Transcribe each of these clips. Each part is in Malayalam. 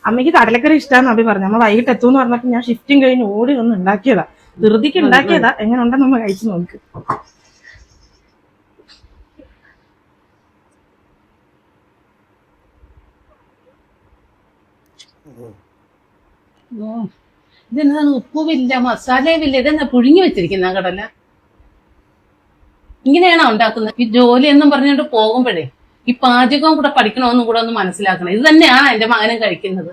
അമ്മയ്ക്ക് കടലക്കറി ഇഷ്ടമാന്ന് അഭി പറഞ്ഞു. അമ്മ വൈകിട്ട് എത്തുമെന്ന് പറഞ്ഞപ്പോ ഞാൻ ഷിഫ്റ്റും കഴിഞ്ഞ് ഓടി ഒന്ന് ഉണ്ടാക്കിയതാ. ധൃതിക്ക് ഉണ്ടാക്കിയതാ. എങ്ങനെ ഉണ്ടെന്ന് നമ്മൾ കഴിച്ചു നോക്ക്. ഇതെന്താണ് ഉപ്പുമില്ല മസാലയുമില്ല, ഇതെന്താ പുഴുങ്ങി വെച്ചിരിക്കുന്ന കടല? ഇങ്ങനെയാണോ ഉണ്ടാക്കുന്നത്? ഈ ജോലി എന്നും പറഞ്ഞുകൊണ്ട് പോകുമ്പോഴേ ഈ പാചകവും കൂടെ പഠിക്കണമെന്നും കൂടെ ഒന്ന് മനസ്സിലാക്കണം. ഇത് തന്നെയാണ് എന്റെ മകനും കഴിക്കുന്നത്.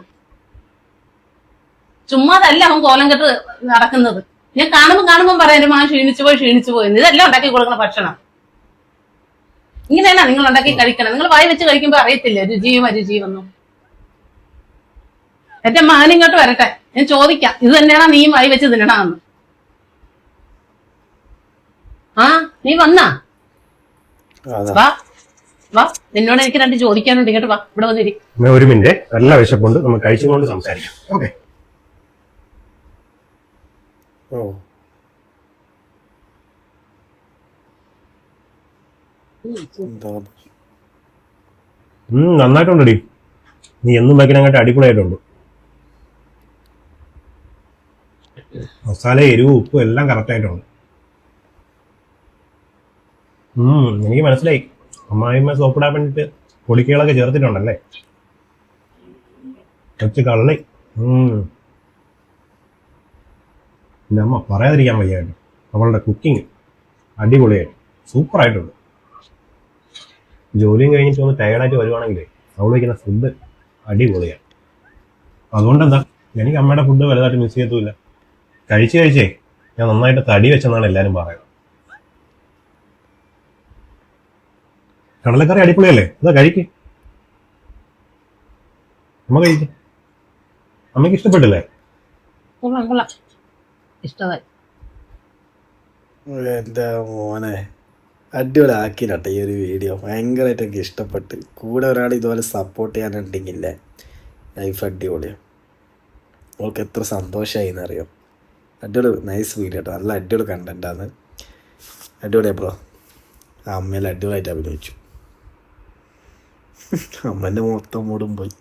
ചുമ്മാതല്ല അവൻ കോലം കെട്ട് നടക്കുന്നത്. ഞാൻ കാണുമ്പോ പറയാം എന്റെ മകൻ ക്ഷീണിച്ചു പോയി. ഇതെല്ലാം ഉണ്ടാക്കി കൊടുക്കുന്ന ഭക്ഷണം ഇങ്ങനെയാണോ നിങ്ങൾ ഉണ്ടാക്കി കഴിക്കണം? നിങ്ങൾ വായി വെച്ച് കഴിക്കുമ്പോ അറിയത്തില്ല രുചിയും അരുചിയൊന്നും. എന്റെ മകൻ ഇങ്ങോട്ട് വരട്ടെ, ഞാൻ ചോദിക്കാം ഇത് തന്നെയാണോ നീ വായി വെച്ച് തിന്നണമെന്ന്. ആ നീ വന്നാ വാ വാ, നിന്നോട് എനിക്ക് രണ്ട് ചോദിക്കാനുണ്ട്. ഇങ്ങോട്ട് വാ, ഇവിടെ വന്നിരി. ഒരു മിനിറ്റ്, നല്ല വിശപ്പുണ്ട്, നമുക്ക് കഴിച്ചുകൊണ്ട് സംസാരിക്കാം. ഓക്കെ. നന്നായിട്ടുണ്ടടി. നീ എന്നും വയ്ക്കണങ്ങാട്ട് അടിപൊളിയായിട്ടുണ്ട്. മസാല, എരിവും ഉപ്പും എല്ലാം കറക്റ്റ് ആയിട്ടുണ്ട്. എനിക്ക് മനസ്സിലായി, അമ്മായിമ്മ സോപ്പിടാൻ വേണ്ടിട്ട് പൊടിക്കുകളൊക്കെ ചേർത്തിട്ടുണ്ടല്ലേ. കുറച്ച് കള്ളി. എൻ്റെ അമ്മ പറയാതിരിക്കാൻ വയ്യായിട്ട്. അവളുടെ കുക്കിങ് അടിപൊളിയായിട്ട് സൂപ്പറായിട്ടുണ്ട്. ജോലിയും കഴിഞ്ഞിട്ട് ഒന്ന് ടയർഡായിട്ട് വരുവാണെങ്കിലേ അവൾ വയ്ക്കുന്ന ഫുഡ് അടിപൊളിയാണ്. അതുകൊണ്ടെന്താ, എനിക്ക് അമ്മയുടെ ഫുഡ് വലുതായിട്ട് മിസ് ചെയ്യത്തുമില്ല. കഴിച്ചേ ഞാൻ നന്നായിട്ട് തടി വെച്ചെന്നാണ് എല്ലാവരും പറയുന്നത്. കടലക്കറി അടിപൊളിയല്ലേ, അതാ കഴിക്ക്. അമ്മ കഴിക്ക്. അമ്മയ്ക്ക് ഇഷ്ടപ്പെട്ടില്ലേ? ഇഷ്ടമായി. എൻ്റെ മോനെ അടിപൊളി ആക്കിയിട്ടെ ഈ ഒരു വീഡിയോ. ഭയങ്കരമായിട്ട് എനിക്ക് ഇഷ്ടപ്പെട്ട്. കൂടെ ഒരാൾ ഇതുപോലെ സപ്പോർട്ട് ചെയ്യാനുണ്ടെങ്കിലേ ലൈഫ് അടിപൊളിയാണ്. അവൾക്ക് എത്ര സന്തോഷമായി എന്നറിയാം. അടിപൊളി നൈസ് വീഡിയോ കേട്ടോ, നല്ല അടിപൊളി കണ്ടൻറ്റാണ്. അടിപൊളിയാ ബ്രോ. ആ അമ്മയിൽ അടിപൊളിയായിട്ട് അഭിനയിച്ചു. അമ്മേൻ്റെ മൊത്തം മൂടും പോയി.